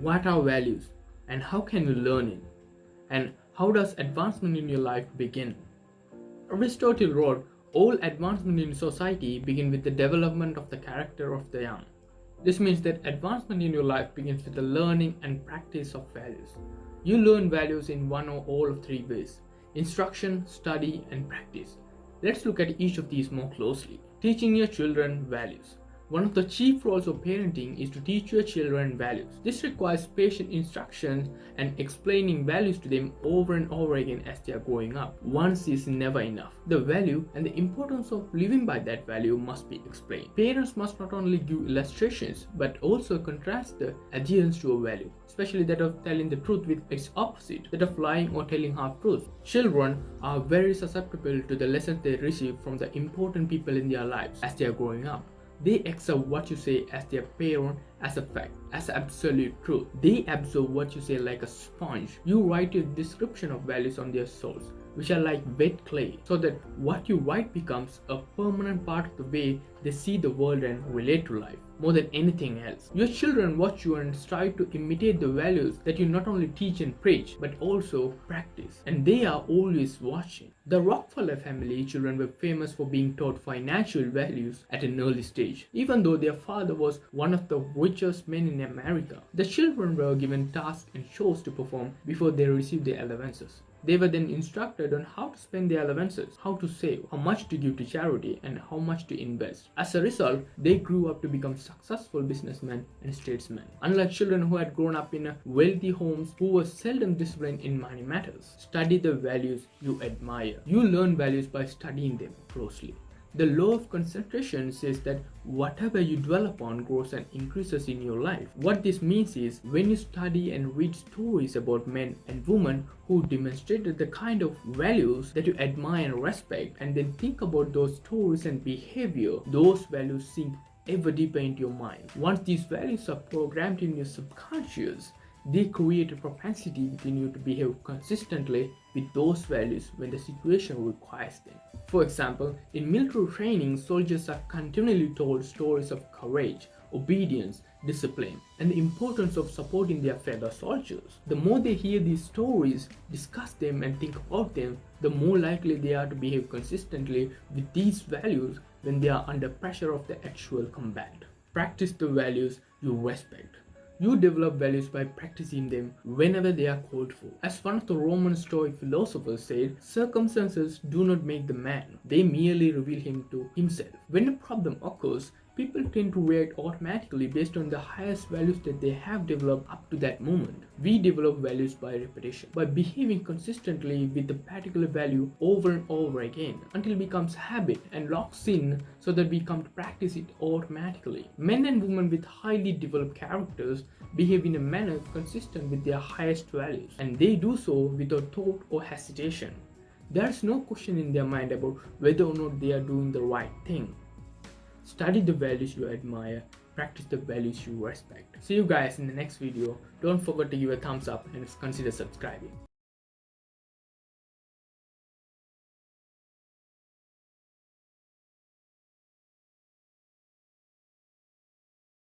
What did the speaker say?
What are values and how can you learn it? And how does advancement in your life begin? Aristotle wrote, all advancement in society begins with the development of the character of the young. This means that advancement in your life begins with the learning and practice of values. You learn values in one or all of three ways: instruction, study, and practice. Let's look at each of these more closely. Teaching your children values. One of the chief roles of parenting is to teach your children values. This requires patient instruction and explaining values to them over and over again as they are growing up. Once is never enough. The value and the importance of living by that value must be explained. Parents must not only give illustrations but also contrast the adherence to a value, especially that of telling the truth with its opposite, that of lying or telling half-truths. Children are very susceptible to the lessons they receive from the important people in their lives as they are growing up. They accept what you say as their parent as a fact, as absolute truth. They absorb what you say like a sponge. You write a description of values on their souls, which are like wet clay, so that what you write becomes a permanent part of the way they see the world and relate to life. More than anything else, your children watch you and strive to imitate the values that you not only teach and preach, but also practice. And they are always watching. The Rockefeller family children were famous for being taught financial values at an early stage. Even though their father was one of the richest men in America, the children were given tasks and chores to perform before they received their allowances. They were then instructed on how to spend their allowances, how to save, how much to give to charity, and how much to invest. As a result, they grew up to become successful businessmen and statesmen. Unlike children who had grown up in wealthy homes who were seldom disciplined in money matters. Study the values you admire. You learn values by studying them closely. The law of concentration says that whatever you dwell upon grows and increases in your life. What this means is, when you study and read stories about men and women who demonstrated the kind of values that you admire and respect, and then think about those stories and behavior, those values sink ever deeper into your mind. Once these values are programmed in your subconscious, they create a propensity within you to behave consistently with those values when the situation requires them. For example, in military training, soldiers are continually told stories of courage, obedience, discipline, and the importance of supporting their fellow soldiers. The more they hear these stories, discuss them, and think about them, the more likely they are to behave consistently with these values when they are under pressure of the actual combat. Practice the values you respect. You develop values by practicing them whenever they are called for. As one of the Roman Stoic philosophers said, circumstances do not make the man, they merely reveal him to himself. When a problem occurs, people tend to react automatically based on the highest values that they have developed up to that moment. We develop values by repetition, by behaving consistently with a particular value over and over again until it becomes habit and locks in, so that we come to practice it automatically. Men and women with highly developed characters behave in a manner consistent with their highest values, and they do so without thought or hesitation. There is no question in their mind about whether or not they are doing the right thing. Study the values you admire, practice the values you respect. See you guys in the next video. Don't forget to give a thumbs up and consider subscribing.